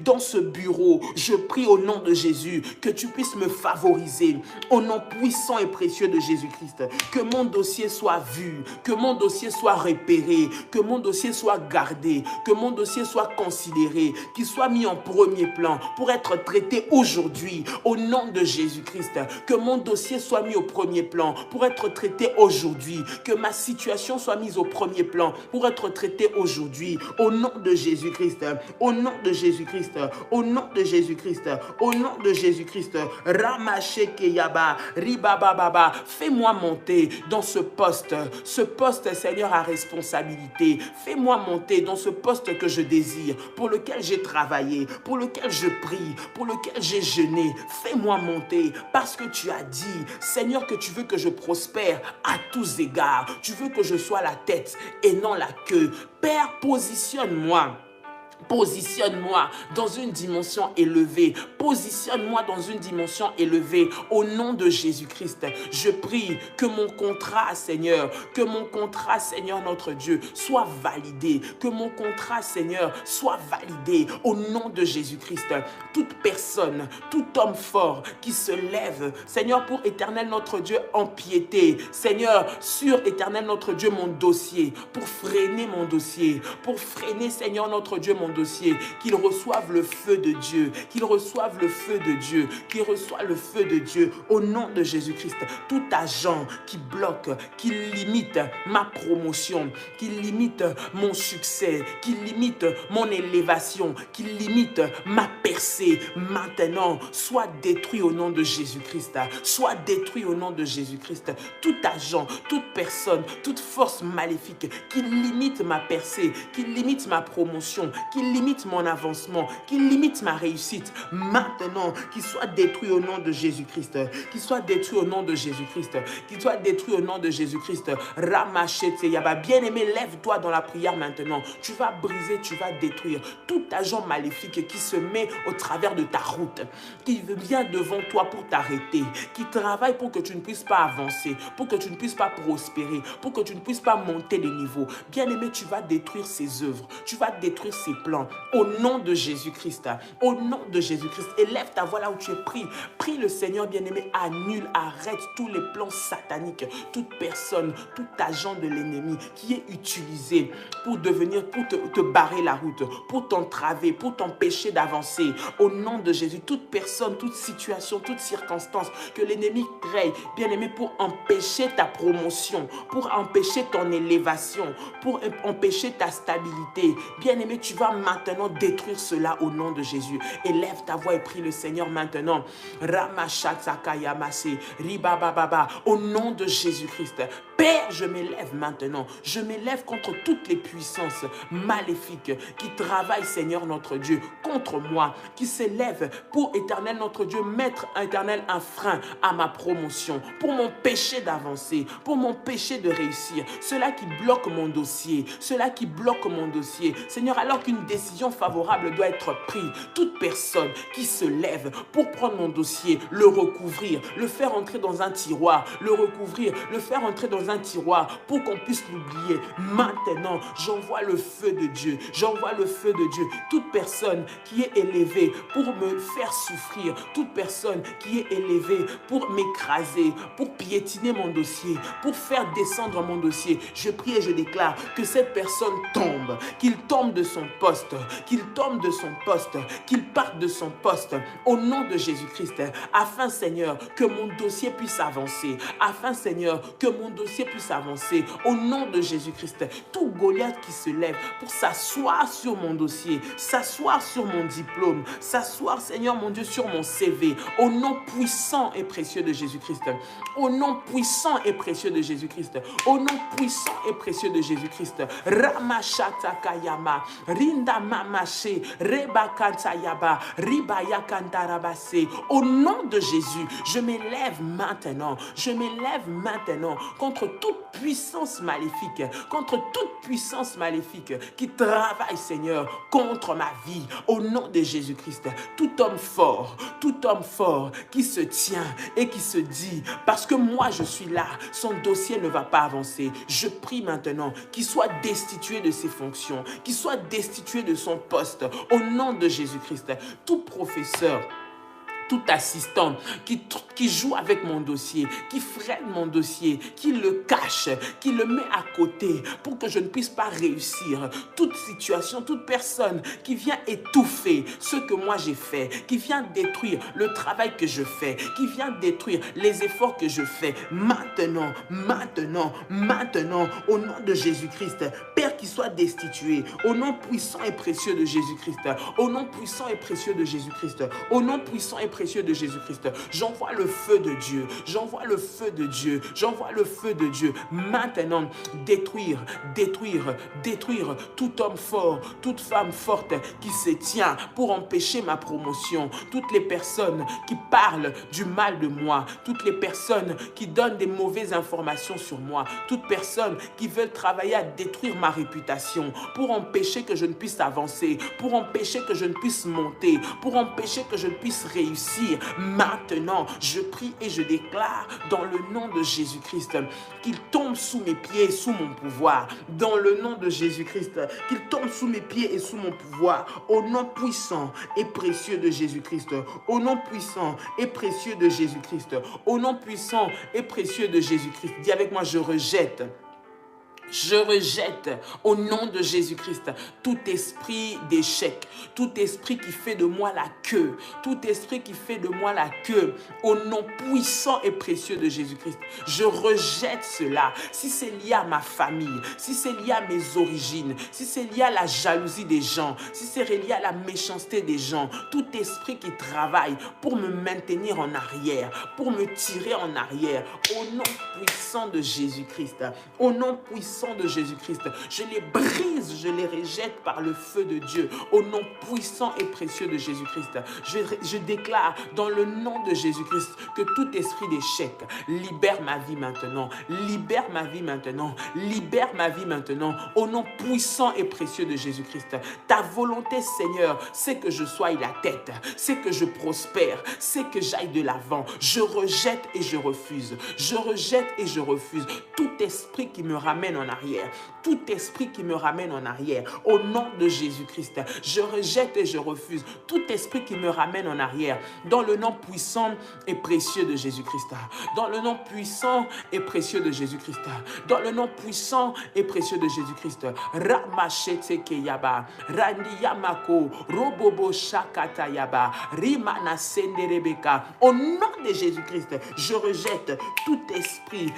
dans ce bureau. Je prie au nom de Jésus que tu puisses me favoriser. Au nom puissant et précieux de Jésus-Christ, que mon dossier soit vu, que mon dossier soit repéré, que mon dossier soit gardé, que mon dossier soit considéré, qu'il soit mis en premier plan pour être traité aujourd'hui. Au nom de Jésus-Christ, que mon dossier soit mis au premier plan pour être traité aujourd'hui, que ma situation soit mise au premier plan pour être traitée aujourd'hui. Au nom de Jésus-Christ, au nom de Jésus-Christ, au nom de Jésus-Christ, au nom de Jésus-Christ, Ramashekeyaba, Ribababa, fais-moi monter dans ce poste, Seigneur, à responsabilité. Fais-moi monter dans ce poste que je désire, pour lequel j'ai travaillé, pour lequel je prie, pour lequel j'ai jeûné. Fais-moi monter parce que tu as dit, Seigneur, que tu veux que je prospère à tous égards. Tu veux que je sois la tête et non la queue. Père, positionne-moi. Positionne-moi dans une dimension élevée. Positionne-moi dans une dimension élevée. Au nom de Jésus-Christ, je prie que mon contrat, Seigneur, notre Dieu, soit validé. Que mon contrat, Seigneur, soit validé. Au nom de Jésus-Christ, toute personne, tout homme fort qui se lève, Seigneur, pour Éternel notre Dieu, empiéter, Seigneur, sur Éternel notre Dieu, mon dossier, pour freiner mon dossier, pour freiner, Seigneur notre Dieu, mon dossier, qu'il reçoive le feu de Dieu, qu'il reçoive le feu de Dieu, qu'il reçoive le feu de Dieu, au nom de Jésus-Christ. Tout agent qui bloque, qui limite ma promotion, qui limite mon succès, qui limite mon élévation, qui limite ma percée, maintenant, soit détruit au nom de Jésus-Christ, soit détruit au nom de Jésus-Christ. Tout agent, toute personne, toute force maléfique qui limite ma percée, qui limite ma promotion, qui limite mon avancement, qui limite ma réussite, maintenant, qu'il soit détruit au nom de Jésus-Christ, qu'il soit détruit au nom de Jésus-Christ, qu'il soit détruit au nom de Jésus-Christ. Ramachete Yaba, bien-aimé, lève-toi dans la prière maintenant. Tu vas briser, tu vas détruire tout agent maléfique qui se met au travers de ta route, qui vient devant toi pour t'arrêter, qui travaille pour que tu ne puisses pas avancer, pour que tu ne puisses pas prospérer, pour que tu ne puisses pas monter les niveaux. Bien-aimé, tu vas détruire ses œuvres, tu vas détruire ses plans au nom de Jésus-Christ. Au nom de Jésus-Christ. Élève ta voix là où tu es pris. Prie le Seigneur, bien-aimé, annule, arrête tous les plans sataniques, toute personne, tout agent de l'ennemi qui est utilisé pour te barrer la route, pour t'entraver, pour t'empêcher d'avancer. Au nom de Jésus, toute personne, toute situation, toute circonstance que l'ennemi crée, bien-aimé, pour empêcher ta promotion, pour empêcher ton élévation, pour empêcher ta stabilité. Bien-aimé, tu vas maintenant détruire cela au nom de Jésus. Élève ta voix et prie le Seigneur maintenant. Ramashatsakayamase, ribababa, au nom de Jésus-Christ. Père, je m'élève maintenant. Je m'élève contre toutes les puissances maléfiques qui travaillent, Seigneur notre Dieu, contre moi, qui s'élèvent pour, Éternel notre Dieu, mettre, Éternel, un frein à ma promotion, pour m'empêcher d'avancer, pour m'empêcher de réussir. Cela qui bloque mon dossier, cela qui bloque mon dossier. Seigneur, alors qu'une décision favorable doit être prise, toute personne qui se lève pour prendre mon dossier, le recouvrir, le faire entrer dans un tiroir, le recouvrir, le faire entrer dans un tiroir pour qu'on puisse l'oublier. Maintenant, j'envoie le feu de Dieu. J'envoie le feu de Dieu. Toute personne qui est élevée pour me faire souffrir, toute personne qui est élevée pour m'écraser, pour piétiner mon dossier, pour faire descendre mon dossier, je prie et je déclare que cette personne tombe, qu'il tombe de son poste, qu'il tombe de son poste, qu'il parte de son poste au nom de Jésus-Christ, afin, Seigneur, que mon dossier puisse avancer, afin, Seigneur, que mon dossier puisse avancer au nom de Jésus-Christ. Tout Goliath qui se lève pour s'asseoir sur mon dossier, s'asseoir sur mon diplôme, s'asseoir, Seigneur mon Dieu, sur mon CV, au nom puissant et précieux de Jésus-Christ, au nom puissant et précieux de Jésus-Christ, au nom puissant et précieux de Jésus-Christ. Ramashatakayama, Rinda Mamache, Rebakantayaba, Ribayakantarabase. Au nom de Jésus, je m'élève maintenant, je m'élève maintenant contre toute puissance maléfique, contre toute puissance maléfique qui travaille, Seigneur, contre ma vie. Au nom de Jésus-Christ, tout homme fort qui se tient et qui se dit, parce que moi je suis là, son dossier ne va pas avancer. Je prie maintenant qu'il soit destitué de ses fonctions, qu'il soit destitué de son poste. Au nom de Jésus-Christ, tout professeur, tout assistant qui joue avec mon dossier, qui freine mon dossier, qui le cache, qui le met à côté pour que je ne puisse pas réussir. Toute situation, toute personne qui vient étouffer ce que moi j'ai fait, qui vient détruire le travail que je fais, qui vient détruire les efforts que je fais. Maintenant, au nom de Jésus-Christ, Père, qui soit destitué, au nom puissant et précieux de Jésus-Christ, au nom puissant et précieux de Jésus-Christ, au nom puissant et précieux de Jésus-Christ, j'envoie le feu de Dieu, j'envoie le feu de Dieu, j'envoie le feu de Dieu. Maintenant, détruire tout homme fort, toute femme forte qui se tient pour empêcher ma promotion, toutes les personnes qui parlent du mal de moi, toutes les personnes qui donnent des mauvaises informations sur moi, toutes personnes qui veulent travailler à détruire ma réputation, pour empêcher que je ne puisse avancer, pour empêcher que je ne puisse monter, pour empêcher que je ne puisse réussir. Maintenant, je prie et je déclare dans le nom de Jésus-Christ qu'il tombe sous mes pieds et sous mon pouvoir. Dans le nom de Jésus-Christ, qu'il tombe sous mes pieds et sous mon pouvoir. Au nom puissant et précieux de Jésus-Christ. Au nom puissant et précieux de Jésus-Christ. Au nom puissant et précieux de Jésus-Christ. Dis avec moi, je rejette au nom de Jésus-Christ tout esprit d'échec, tout esprit qui fait de moi la queue, tout esprit qui fait de moi la queue, au nom puissant et précieux de Jésus-Christ. Je rejette cela. Si c'est lié à ma famille, si c'est lié à mes origines, si c'est lié à la jalousie des gens, si c'est lié à la méchanceté des gens, tout esprit qui travaille pour me maintenir en arrière, pour me tirer en arrière, au nom puissant de Jésus-Christ, au nom puissant sang de Jésus-Christ. Je les brise, je les rejette par le feu de Dieu. Au nom puissant et précieux de Jésus-Christ. Je déclare dans le nom de Jésus-Christ que tout esprit d'échec libère ma vie maintenant. Libère ma vie maintenant. Libère ma vie maintenant. Au nom puissant et précieux de Jésus-Christ. Ta volonté, Seigneur, c'est que je sois la tête. C'est que je prospère. C'est que j'aille de l'avant. Je rejette et je refuse. Je rejette et je refuse tout esprit qui me ramène en arrière. Tout esprit qui me ramène en arrière. Au nom de Jésus-Christ, je rejette et je refuse tout esprit qui me ramène en arrière. Dans le nom puissant et précieux de Jésus-Christ. Dans le nom puissant et précieux de Jésus-Christ. Dans le nom puissant et précieux de Jésus-Christ. Ramachete keyaba, randiyamako, robobo shakata yaba, rimana senderebeka. Au nom de Jésus-Christ, je rejette tout esprit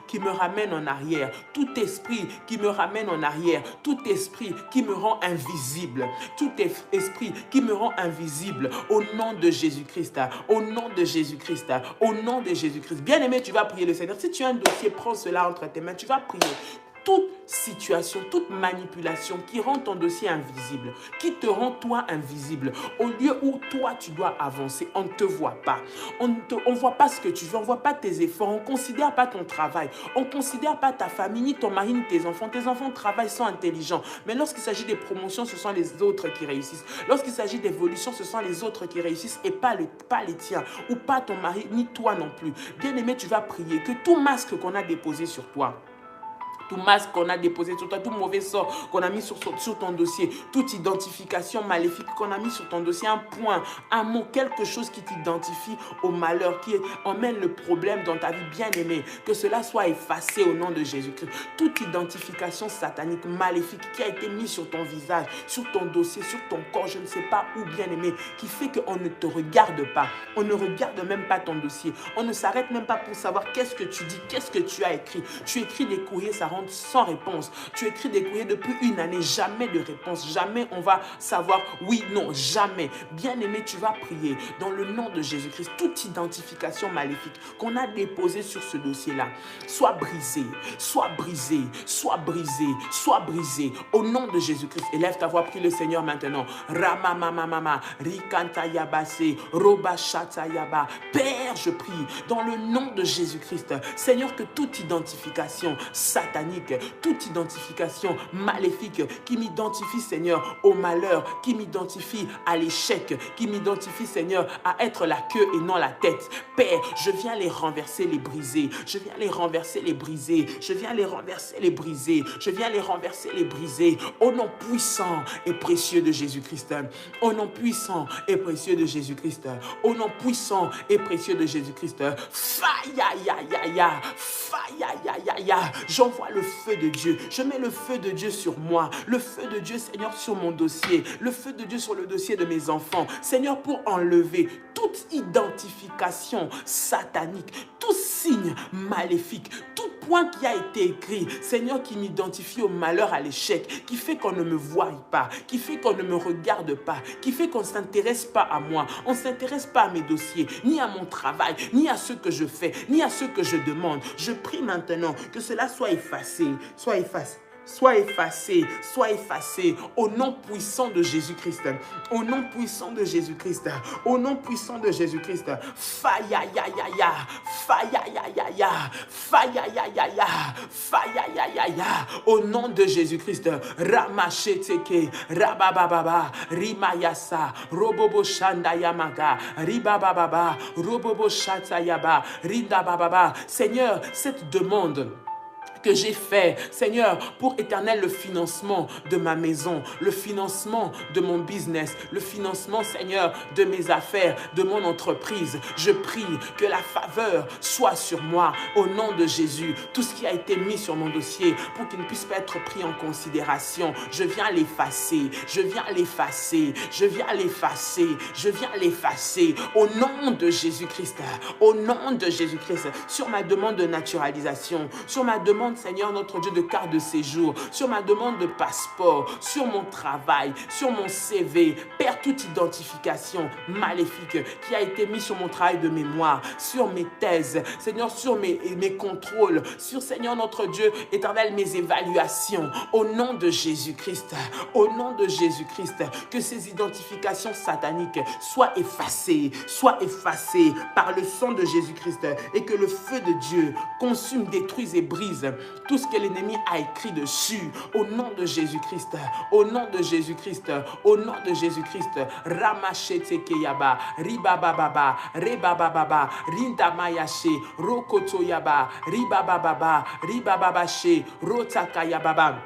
qui me ramène en arrière, tout esprit qui me ramène en arrière, tout esprit qui me rend invisible, tout esprit qui me rend invisible au nom de Jésus-Christ, au nom de Jésus-Christ, au nom de Jésus-Christ. Bien-aimé, tu vas prier le Seigneur. Si tu as un dossier, prends cela entre tes mains, tu vas prier. Toute situation, toute manipulation qui rend ton dossier invisible, qui te rend toi invisible, au lieu où toi tu dois avancer, on ne te voit pas. On ne voit pas ce que tu veux, on ne voit pas tes efforts, on ne considère pas ton travail, on ne considère pas ta famille, ni ton mari, ni tes enfants. Tes enfants travaillent, sont intelligents. Mais lorsqu'il s'agit des promotions, ce sont les autres qui réussissent. Lorsqu'il s'agit d'évolution, ce sont les autres qui réussissent et pas les tiens, ou pas ton mari, ni toi non plus. Bien-aimé, tu vas prier que tout masque qu'on a déposé sur toi, tout masque qu'on a déposé sur toi, tout mauvais sort qu'on a mis sur ton dossier, toute identification maléfique qu'on a mis sur ton dossier, un point, un mot, quelque chose qui t'identifie au malheur, qui emmène le problème dans ta vie, bien-aimée, que cela soit effacé au nom de Jésus-Christ. Toute identification satanique, maléfique qui a été mise sur ton visage, sur ton dossier, sur ton corps, je ne sais pas où, bien-aimé, qui fait qu'on ne te regarde pas, on ne regarde même pas ton dossier, on ne s'arrête même pas pour savoir qu'est-ce que tu dis, qu'est-ce que tu as écrit. Tu écris des courriers, ça rentre sans réponse. Tu écris des courriers depuis une année, jamais de réponse. Jamais on va savoir oui, non, jamais. Bien-aimé, tu vas prier dans le nom de Jésus-Christ. Toute identification maléfique qu'on a déposée sur ce dossier-là, soit brisée, soit brisée, soit brisée, soit brisée. Au nom de Jésus-Christ, élève ta voix, prie le Seigneur maintenant. Rama mama mama, rikanta yabase, roba shata yaba. Père, je prie dans le nom de Jésus-Christ, Seigneur, que toute identification satanique, toute identification maléfique qui m'identifie, Seigneur, au malheur, qui m'identifie à l'échec, qui m'identifie, Seigneur, à être la queue et non la tête. Père, je viens les renverser, les briser. Je viens les renverser, les briser. Je viens les renverser, les briser. Je viens les renverser, les briser. Au nom puissant et précieux de Jésus-Christ. Au nom puissant et précieux de Jésus-Christ. Au nom puissant et précieux de Jésus-Christ. Faya ya ya ya. Faya ya ya ya. J'envoie le feu de Dieu. Je mets le feu de Dieu sur moi. Le feu de Dieu, Seigneur, sur mon dossier. Le feu de Dieu sur le dossier de mes enfants. Seigneur, pour enlever toute identification satanique, tout signe maléfique, tout point qui a été écrit, Seigneur, qui m'identifie au malheur, à l'échec, qui fait qu'on ne me voit pas, qui fait qu'on ne me regarde pas, qui fait qu'on ne s'intéresse pas à moi, on ne s'intéresse pas à mes dossiers, ni à mon travail, ni à ce que je fais, ni à ce que je demande. Je prie maintenant que cela soit effacé, soit effacé. Sois effacé, sois effacé au nom puissant de Jésus-Christ. Au nom puissant de Jésus-Christ. Au nom puissant de Jésus-Christ. Faya ya ya ya. Faya ya ya ya. Faya ya ya ya. Faya ya ya ya. Au nom de Jésus-Christ. Ramacheteke. Rabababa. Rimayasa. Robobo shanda yamaga. Ribababa. Robobo shata yaba. Rinda bababa. Seigneur, cette demande que j'ai fait, Seigneur, pour Éternel, le financement de ma maison, le financement de mon business, le financement, Seigneur, de mes affaires, de mon entreprise. Je prie que la faveur soit sur moi au nom de Jésus. Tout ce qui a été mis sur mon dossier pour qu'il ne puisse pas être pris en considération, je viens l'effacer, je viens l'effacer, je viens l'effacer, je viens l'effacer au nom de Jésus-Christ, au nom de Jésus-Christ, sur ma demande de naturalisation, sur ma demande, demande, Seigneur notre Dieu, de carte de séjour, sur ma demande de passeport, sur mon travail, sur mon CV. Père, toute identification maléfique qui a été mise sur mon travail de mémoire, sur mes thèses, Seigneur, sur mes contrôles, sur, Seigneur notre Dieu, éternel, mes évaluations, au nom de Jésus-Christ, au nom de Jésus-Christ, que ces identifications sataniques soient effacées par le sang de Jésus-Christ et que le feu de Dieu consume, détruise et brise tout ce que l'ennemi a écrit dessus, au nom de Jésus-Christ, au nom de Jésus-Christ, au nom de Jésus-Christ. Ramachete keyaba, ribababa, rebababa, rindamayashe, rokotoyaba, ribababa, ribababashe, rotakayababa.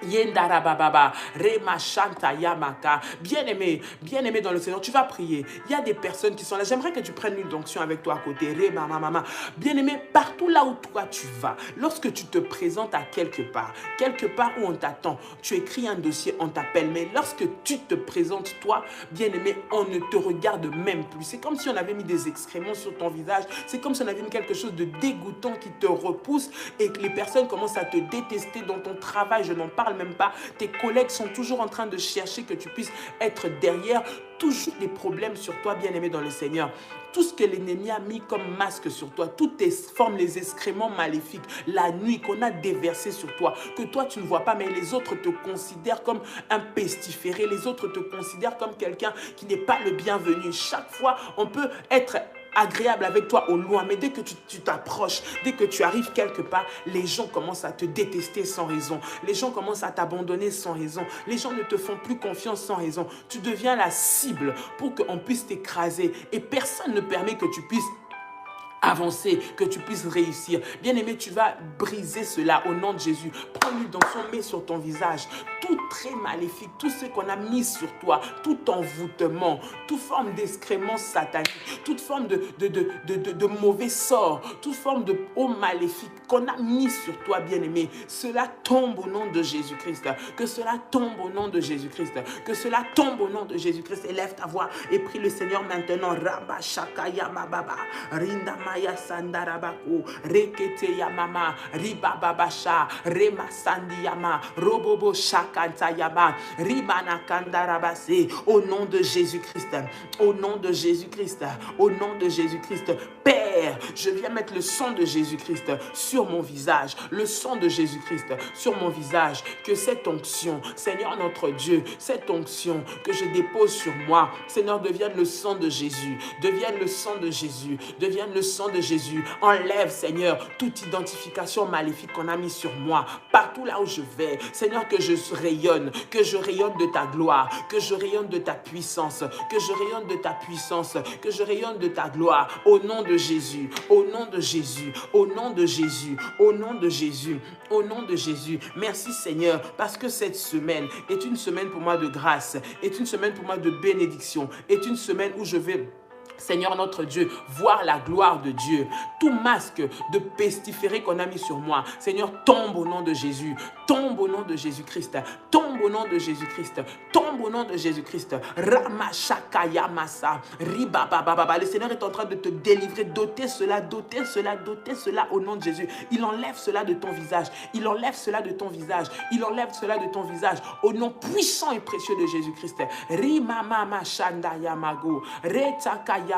Yendarababa, Remachanta Yamaka. Bien-aimé dans le Seigneur, tu vas prier. Il y a des personnes qui sont là. J'aimerais que tu prennes une onction avec toi à côté. Mama. Bien-aimé, partout là où toi tu vas, lorsque tu te présentes à quelque part où on t'attend, tu écris un dossier, on t'appelle. Mais lorsque tu te présentes, toi, bien-aimé, on ne te regarde même plus. C'est comme si on avait mis des excréments sur ton visage. C'est comme si on avait mis quelque chose de dégoûtant qui te repousse et que les personnes commencent à te détester dans ton travail. Je n'en parle même pas. Tes collègues sont toujours en train de chercher que tu puisses être derrière. Toujours des problèmes sur toi, bien-aimé dans le Seigneur. Tout ce que l'ennemi a mis comme masque sur toi, toutes tes formes, les excréments maléfiques, la nuit qu'on a déversé sur toi, que toi tu ne vois pas, mais les autres te considèrent comme un pestiféré, les autres te considèrent comme quelqu'un qui n'est pas le bienvenu. Chaque fois, on peut être agréable avec toi au loin, mais dès que tu t'approches, dès que tu arrives quelque part, les gens commencent à te détester sans raison. Les gens commencent à t'abandonner sans raison. Les gens ne te font plus confiance sans raison. Tu deviens la cible pour qu'on puisse t'écraser et personne ne permet que tu puisses avancer, que tu puisses réussir. Bien-aimé, tu vas briser cela au nom de Jésus. Prends l'huile d'onction, mets sur ton visage tout trait maléfique, tout ce qu'on a mis sur toi, tout envoûtement, toute forme d'excrément satanique, toute forme de mauvais sort, toute forme de eau maléfique qu'on a mis sur toi, bien-aimé. Cela tombe au nom de Jésus-Christ. Que cela tombe au nom de Jésus-Christ. Que cela tombe au nom de Jésus-Christ. Élève ta voix et prie le Seigneur maintenant. Rabba Shakaya Mababa, Rinda Maya Sandarabako, Rekete Yamama, Riba Babasha, Rema Sandiyama, Robobo Shakanta Yama, Ribana Kandarabase, au nom de Jésus-Christ, au nom de Jésus-Christ, au nom de Jésus-Christ. Père, je viens mettre le sang de Jésus-Christ sur mon visage, le sang de Jésus-Christ sur mon visage, que cette onction, Seigneur notre Dieu, cette onction que je dépose sur moi, Seigneur, devienne le sang de Jésus, devienne le sang de Jésus, devienne le sang de Jésus. Enlève, Seigneur, toute identification maléfique qu'on a mis sur moi, partout là où je vais, Seigneur, que je rayonne de ta gloire, que je rayonne de ta puissance, que je rayonne de ta puissance, que je rayonne de ta gloire, au nom de Jésus, au nom de Jésus, au nom de Jésus, au nom de Jésus, au nom de Jésus. Merci Seigneur, parce que cette semaine est une semaine pour moi de grâce, est une semaine pour moi de bénédiction, est une semaine où je vais, Seigneur notre Dieu, voir la gloire de Dieu. Tout masque de pestiféré qu'on a mis sur moi, Seigneur, tombe au nom de Jésus. Tombe au nom de Jésus-Christ. Tombe au nom de Jésus-Christ. Tombe au nom de Jésus-Christ. Ramashakayamasa. Ribabababa. Le Seigneur est en train de te délivrer. Doter cela au nom de Jésus. Il enlève cela de ton visage. Il enlève cela de ton visage. Il enlève cela de ton visage. Au nom puissant et précieux de Jésus-Christ. Rimamama Shandayamago. Retakaya.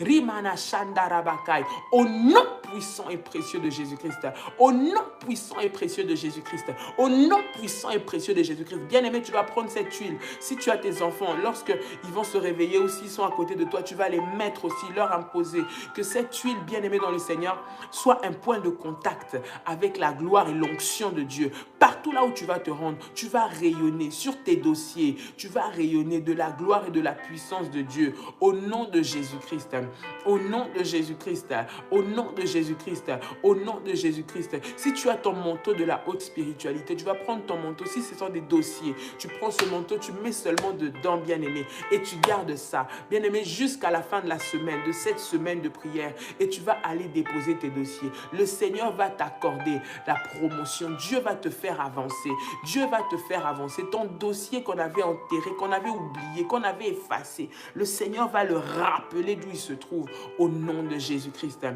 Rimana Shandarabakai. Au nom puissant et précieux de Jésus-Christ. Au nom puissant et précieux de Jésus-Christ. Au nom puissant et précieux de Jésus-Christ. Bien-aimé, tu vas prendre cette huile. Si tu as tes enfants, lorsqu'ils vont se réveiller ou s'ils sont à côté de toi, tu vas les mettre aussi, leur imposer. Que cette huile, bien-aimée dans le Seigneur, soit un point de contact avec la gloire et l'onction de Dieu. Partout là où tu vas te rendre, tu vas rayonner sur tes dossiers. Tu vas rayonner de la gloire et de la puissance de Dieu. Au nom de Jésus-Christ, au nom de Jésus-Christ, au nom de Jésus-Christ, au nom de Jésus-Christ. Si tu as ton manteau de la haute spiritualité, tu vas prendre ton manteau. Si ce sont des dossiers, tu prends ce manteau, tu mets seulement dedans, bien-aimé, et tu gardes ça, bien-aimé, jusqu'à la fin de la semaine, de cette semaine de prière, et tu vas aller déposer tes dossiers. Le Seigneur va t'accorder la promotion. Dieu va te faire avancer. Dieu va te faire avancer. Ton dossier qu'on avait enterré, qu'on avait oublié, qu'on avait effacé, le Seigneur va le rappeler d'où il se trouve au nom de Jésus-Christ.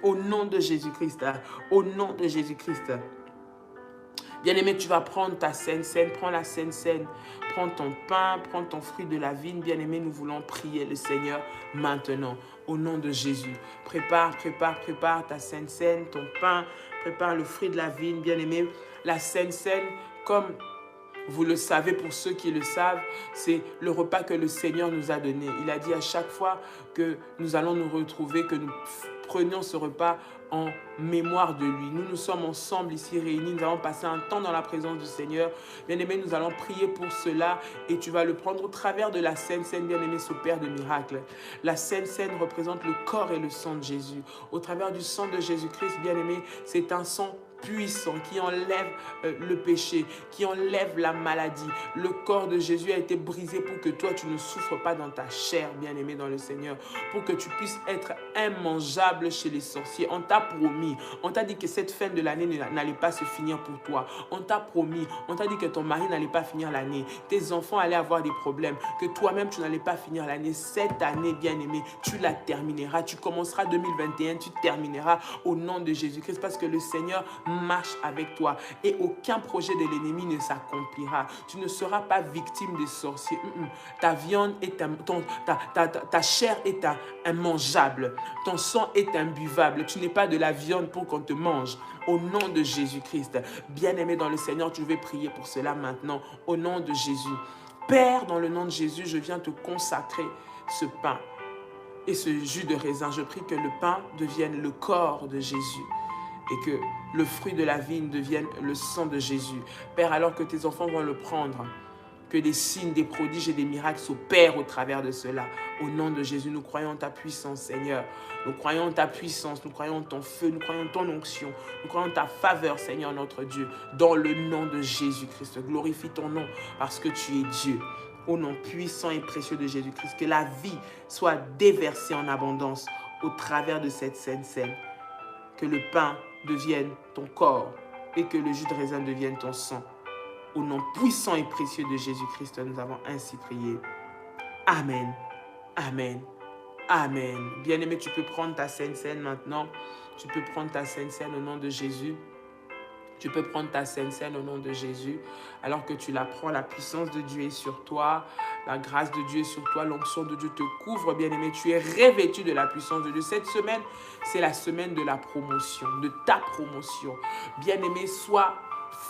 Au nom de Jésus-Christ. Au nom de Jésus-Christ. Bien-aimé, tu vas prendre ta Sainte Seine, prends la Sainte Seine, prends ton pain, prends ton fruit de la vigne. Bien-aimé, nous voulons prier le Seigneur maintenant, au nom de Jésus. Prépare ta Sainte Seine, ton pain, prépare le fruit de la vigne. Bien-aimé, la Sainte Seine, comme vous le savez, pour ceux qui le savent, c'est le repas que le Seigneur nous a donné. Il a dit à chaque fois que nous allons nous retrouver, que nous prenions ce repas en mémoire de lui. Nous sommes ensemble ici réunis, nous allons passer un temps dans la présence du Seigneur. Bien-aimé, nous allons prier pour cela et tu vas le prendre au travers de la Sainte Seine, bien-aimé, ce Père de miracles. La Sainte Seine représente le corps et le sang de Jésus. Au travers du sang de Jésus-Christ, bien-aimé, c'est un sang puissant, qui enlève le péché, qui enlève la maladie. Le corps de Jésus a été brisé pour que toi, tu ne souffres pas dans ta chair, bien-aimé dans le Seigneur, pour que tu puisses être immangeable chez les sorciers. On t'a promis, on t'a dit que cette fin de l'année n'allait pas se finir pour toi. On t'a promis, on t'a dit que ton mari n'allait pas finir l'année, tes enfants allaient avoir des problèmes, que toi-même, tu n'allais pas finir l'année. Cette année, bien-aimé, tu la termineras. Tu commenceras 2021, tu termineras au nom de Jésus-Christ, parce que le Seigneur marche avec toi et aucun projet de l'ennemi ne s'accomplira. Tu ne seras pas victime des sorciers. Ta viande est ta chair est immangeable. Ton sang est imbuvable. Tu n'es pas de la viande pour qu'on te mange. Au nom de Jésus-Christ. Bien-aimé dans le Seigneur, tu veux prier pour cela maintenant. Au nom de Jésus. Père, dans le nom de Jésus, je viens te consacrer ce pain et ce jus de raisin. Je prie que le pain devienne le corps de Jésus et que le fruit de la vigne devienne le sang de Jésus. Père, alors que tes enfants vont le prendre, que des signes, des prodiges et des miracles s'opèrent au travers de cela. Au nom de Jésus, nous croyons en ta puissance, Seigneur. Nous croyons en ta puissance, nous croyons en ton feu, nous croyons en ton onction, nous croyons en ta faveur, Seigneur notre Dieu. Dans le nom de Jésus-Christ, glorifie ton nom parce que tu es Dieu. Au nom puissant et précieux de Jésus-Christ, que la vie soit déversée en abondance au travers de cette Sainte Seine. Que le pain devienne ton corps et que le jus de raisin devienne ton sang. Au nom puissant et précieux de Jésus-Christ, nous avons ainsi prié. Amen. Amen. Amen. Bien-aimé, tu peux prendre ta Sainte Seine maintenant. Tu peux prendre ta Sainte Seine au nom de Jésus. Tu peux prendre ta Sainte Seine au nom de Jésus. Alors que tu la prends, la puissance de Dieu est sur toi. La grâce de Dieu est sur toi. L'onction de Dieu te couvre, bien-aimé. Tu es revêtu de la puissance de Dieu. Cette semaine, c'est la semaine de la promotion, de ta promotion. Bien-aimé, sois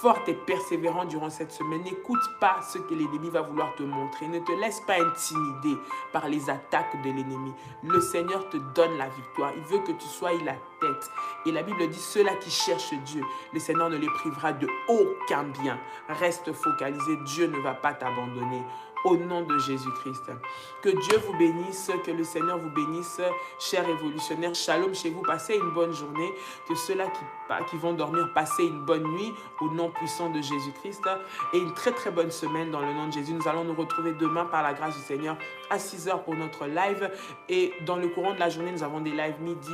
forte et persévérant durant cette semaine. N'écoute pas ce que l'ennemi va vouloir te montrer. Ne te laisse pas intimider par les attaques de l'ennemi. Le Seigneur te donne la victoire. Il veut que tu sois la tête. Et la Bible dit, ceux-là qui cherchent Dieu, le Seigneur ne les privera de aucun bien. Reste focalisé. Dieu ne va pas t'abandonner. Au nom de Jésus-Christ. Que Dieu vous bénisse, que le Seigneur vous bénisse, chers révolutionnaires. Shalom chez vous, passez une bonne journée. Que ceux-là qui vont dormir, passez une bonne nuit au nom puissant de Jésus-Christ. Et une très très bonne semaine dans le nom de Jésus. Nous allons nous retrouver demain par la grâce du Seigneur à 6h pour notre live. Et dans le courant de la journée, nous avons des lives midi,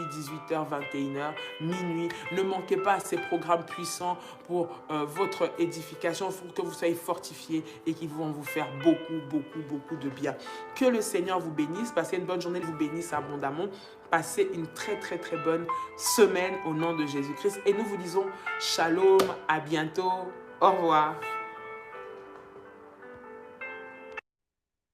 18h, 21h, minuit. Ne manquez pas à ces programmes puissants pour votre édification, pour que vous soyez fortifiés et qui vont vous faire beaucoup de bien. Que le Seigneur vous bénisse. Passez une bonne journée, vous bénisse abondamment. Passez une très bonne semaine au nom de Jésus-Christ. Et nous vous disons shalom, à bientôt, au revoir.